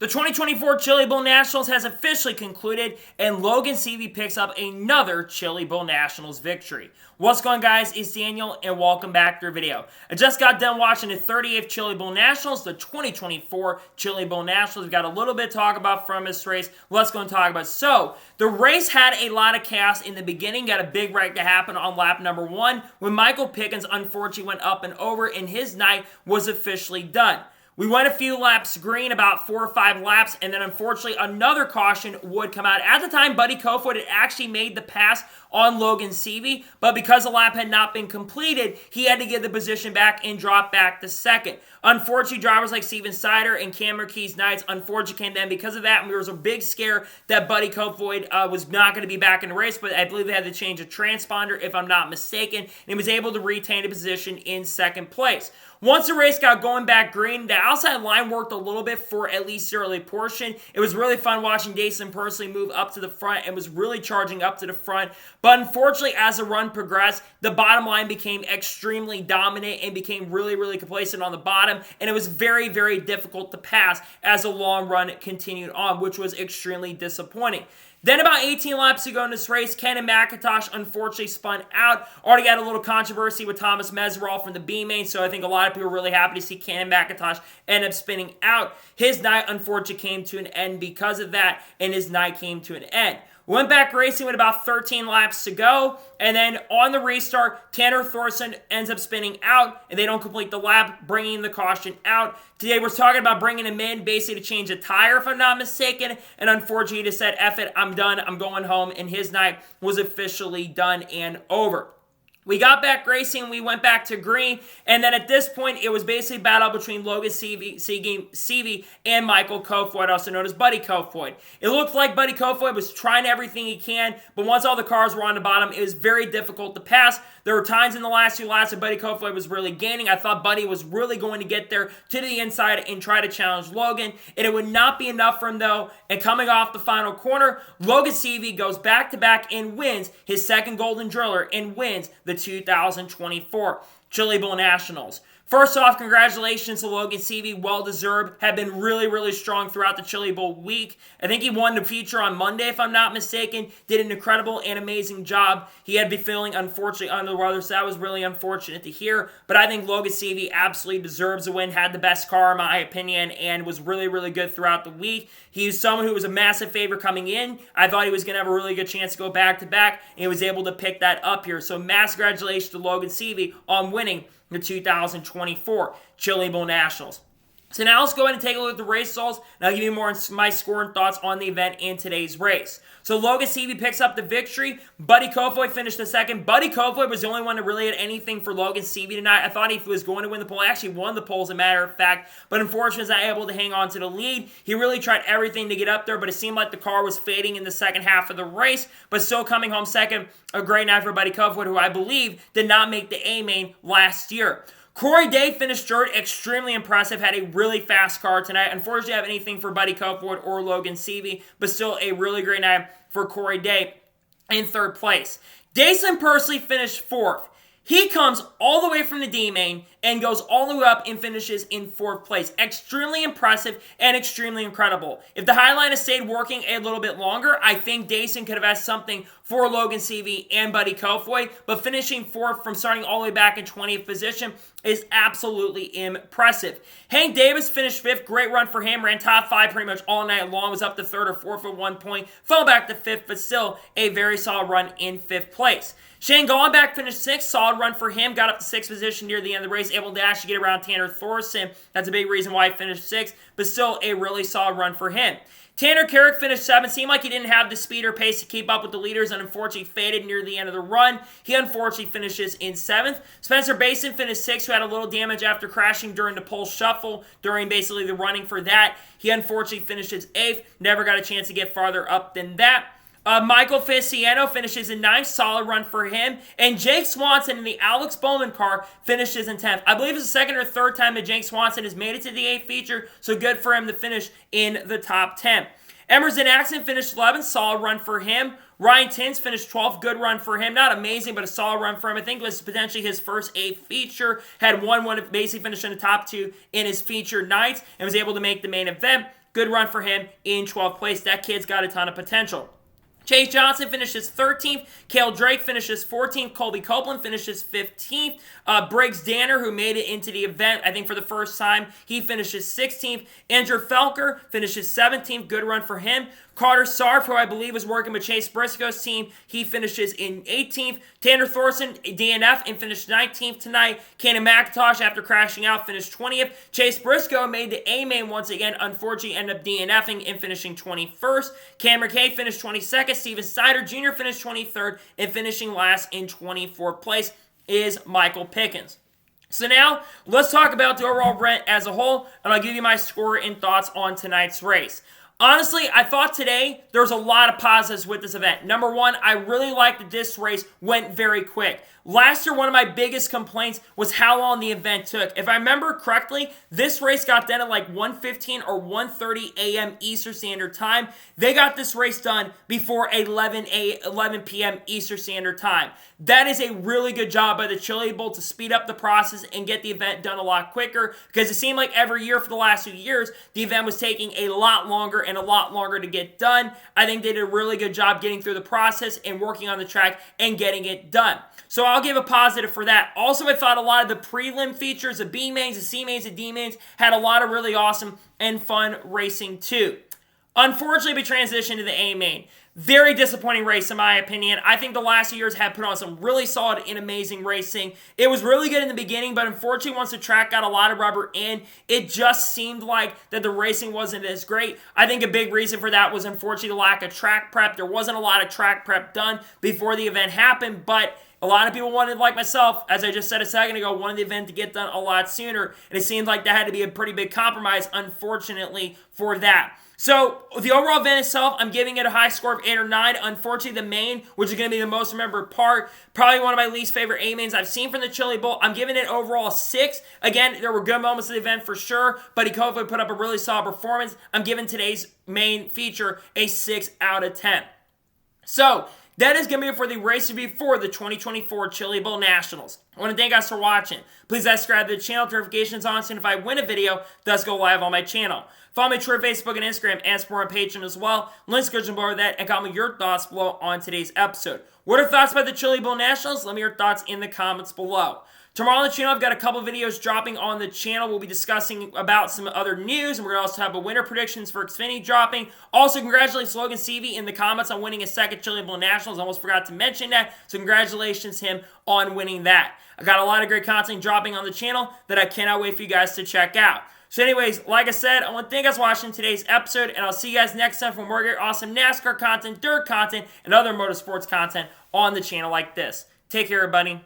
The 2024 Chili Bowl Nationals has officially concluded, and Logan Seavey picks up another Chili Bowl Nationals victory. What's going on, guys? It's Daniel, and welcome back to our video. I just got done watching the 38th Chili Bowl Nationals, the 2024 Chili Bowl Nationals. We've got a little bit to talk about from this race. Let's go and talk about it. So, the race had a lot of chaos in the beginning. Got a big wreck to happen on lap number 1 when Michael Pickens unfortunately went up and over, and his night was officially done. We went a few laps green, about 4 or 5 laps, and then unfortunately another caution would come out. At the time, Buddy Kofoid had actually made the pass on Logan Seavey, but because the lap had not been completed, he had to give the position back and drop back to second. Unfortunately, drivers like Steven Sider and Cameron Keyes Knights unfortunately came then because of that, and there was a big scare that Buddy Kofoid was not going to be back in the race, but I believe they had to change a transponder, if I'm not mistaken, and he was able to retain a position in second place. Once the race got going back green, the outside line worked a little bit for at least the early portion. It was really fun watching Dason personally move up to the front and was really charging up to the front. But unfortunately, as the run progressed, the bottom line became extremely dominant and became really, really complacent on the bottom. And it was very, very difficult to pass as the long run continued on, which was extremely disappointing. Then about 18 laps to go in this race, Ken McIntosh unfortunately spun out. Already got a little controversy with Thomas Meserol from the B main, so I think a lot of people are really happy to see Ken McIntosh end up spinning out. His night unfortunately came to an end because of that, and his night came to an end. Went back racing with about 13 laps to go, and then on the restart, Tanner Thorson ends up spinning out, and they don't complete the lap, bringing the caution out. Today we're talking about bringing him in, basically to change a tire, if I'm not mistaken, and unfortunately he just said, F it, I'm done, I'm going home, and his night was officially done and over. We got back racing, we went back to green, and then at this point, it was basically a battle between Logan Seavey and Michael Kofoid, also known as Buddy Kofoid. It looked like Buddy Kofoid was trying everything he can, but once all the cars were on the bottom, it was very difficult to pass. There were times in the last 2 laps that Buddy Kofoid was really gaining. I thought Buddy was really going to get there to the inside and try to challenge Logan, and it would not be enough for him, though, and coming off the final corner, Logan Seavey goes back-to-back and wins his second Golden Driller and wins the 2024 Chili Bowl Nationals. First off, congratulations to Logan Seavey. Well-deserved. Had been really, really strong throughout the Chili Bowl week. I think he won the feature on Monday, if I'm not mistaken. Did an incredible and amazing job. He had been feeling, unfortunately, under the weather, so that was really unfortunate to hear. But I think Logan Seavey absolutely deserves a win. Had the best car, in my opinion, and was really, really good throughout the week. He was someone who was a massive favorite coming in. I thought he was going to have a really good chance to go back-to-back, and he was able to pick that up here. So massive congratulations to Logan Seavey on winning the 2024 Chili Bowl Nationals. So now let's go ahead and take a look at the race results, and I'll give you more of my score and thoughts on the event in today's race. So Logan Seavey picks up the victory. Buddy Kofoid finished the second. Buddy Kofoid was the only one that really had anything for Logan Seavey tonight. I thought he was going to win the pole. He actually won the pole, as a matter of fact, but unfortunately was not able to hang on to the lead. He really tried everything to get up there, but it seemed like the car was fading in the second half of the race, but still coming home second. A great night for Buddy Kofoid, who I believe did not make the A-main last year. Corey Day finished third, extremely impressive, had a really fast car tonight. Unfortunately, I have anything for Buddy Kofoid or Logan Seavey, but still a really great night for Corey Day in third place. Dason Pursley finished fourth. He comes all the way from the D-main and goes all the way up and finishes in fourth place. Extremely impressive and extremely incredible. If the Highline had stayed working a little bit longer, I think Dason could have had something for Logan Seavey and Buddy Kofoid, but finishing fourth from starting all the way back in 20th position is absolutely impressive. Hank Davis finished fifth. Great run for him. Ran top 5 pretty much all night long. Was up to third or fourth at one point. Fell back to fifth, but still a very solid run in fifth place. Shane Gollenbach finished sixth. Solid run for him. Got up to sixth position near the end of the race. Able to actually get around Tanner Thorson. That's a big reason why he finished sixth, but still a really solid run for him. Tanner Carrick finished seventh. Seemed like he didn't have the speed or pace to keep up with the leaders and unfortunately faded near the end of the run. He unfortunately finishes in seventh. Spencer Basin finished sixth, who had a little damage after crashing during the pole shuffle during basically the running for that. He unfortunately finishes eighth. Never got a chance to get farther up than that. Michael Feliciano finishes in 9th, solid run for him. And Jake Swanson in the Alex Bowman car finishes in 10th. I believe it's the second or third time that Jake Swanson has made it to the 8th feature, so good for him to finish in the top 10. Emerson Axon finished 11th, solid run for him. Ryan Tins finished 12th, good run for him. Not amazing, but a solid run for him. I think it was potentially his first 8th feature. Had one basically finished in the top 2 in his feature nights and was able to make the main event. Good run for him in 12th place. That kid's got a ton of potential. Chase Johnson finishes 13th. Cale Drake finishes 14th. Colby Copeland finishes 15th. Briggs Danner, who made it into the event, I think for the first time, he finishes 16th. Andrew Felker finishes 17th. Good run for him. Carter Sarf, who I believe was working with Chase Briscoe's team, he finishes in 18th. Tanner Thorson, DNF, and finished 19th tonight. Cannon McIntosh, after crashing out, finished 20th. Chase Briscoe made the A-main once again. Unfortunately, ended up DNFing and finishing 21st. Cameron Kay finished 22nd. Steven Snyder Jr. finished 23rd. And finishing last in 24th place is Michael Pickens. So now, let's talk about the overall event as a whole, and I'll give you my score and thoughts on tonight's race. Honestly, I thought today there was a lot of positives with this event. Number one, I really liked that this race went very quick. Last year, one of my biggest complaints was how long the event took. If I remember correctly, this race got done at like 1:15 or 1:30 a.m. Eastern Standard Time. They got this race done before 11 p.m. Eastern Standard Time. That is a really good job by the Chili Bowl to speed up the process and get the event done a lot quicker, because it seemed like every year for the last 2 years, the event was taking a lot longer and a lot longer to get done. I think they did a really good job getting through the process and working on the track and getting it done. So I'll give a positive for that. Also, I thought a lot of the prelim features, the B mains, the C mains, the D mains, had a lot of really awesome and fun racing too. Unfortunately, we transitioned to the A main. Very disappointing race in my opinion. I think the last 2 years have put on some really solid and amazing racing. It was really good in the beginning, but unfortunately once the track got a lot of rubber in, it just seemed like that the racing wasn't as great. I think a big reason for that was unfortunately the lack of track prep. There wasn't a lot of track prep done before the event happened, but a lot of people wanted, like myself, as I just said a second ago, wanted the event to get done a lot sooner, and it seemed like that had to be a pretty big compromise, unfortunately, for that. So, the overall event itself, I'm giving it a high score of 8 or 9. Unfortunately, the main, which is going to be the most remembered part, probably one of my least favorite A-mains I've seen from the Chili Bowl. I'm giving it overall a 6. Again, there were good moments of the event for sure. Buddy Kofoid put up a really solid performance. I'm giving today's main feature a 6 out of 10. So, that is going to be it for the race review for the 2024 Chili Bowl Nationals. I want to thank you guys for watching. Please subscribe to the channel, notifications on, so if I win a video, does go live on my channel. Follow me on Twitter, Facebook, and Instagram, and support on Patreon as well. Links description below that, and comment your thoughts below on today's episode. What are thoughts about the Chili Bowl Nationals? Let me know your thoughts in the comments below. Tomorrow on the channel, I've got a couple videos dropping on the channel. We'll be discussing about some other news, and we're going to also have a winter predictions for Xfinity dropping. Also, congratulations Logan Seavey in the comments on winning his second Chili Bowl Nationals. I almost forgot to mention that, so congratulations him on winning that. I got a lot of great content dropping on the channel that I cannot wait for you guys to check out. So anyways, like I said, I want to thank you guys for watching today's episode, and I'll see you guys next time for more great, awesome NASCAR content, dirt content, and other motorsports content on the channel like this. Take care, everybody.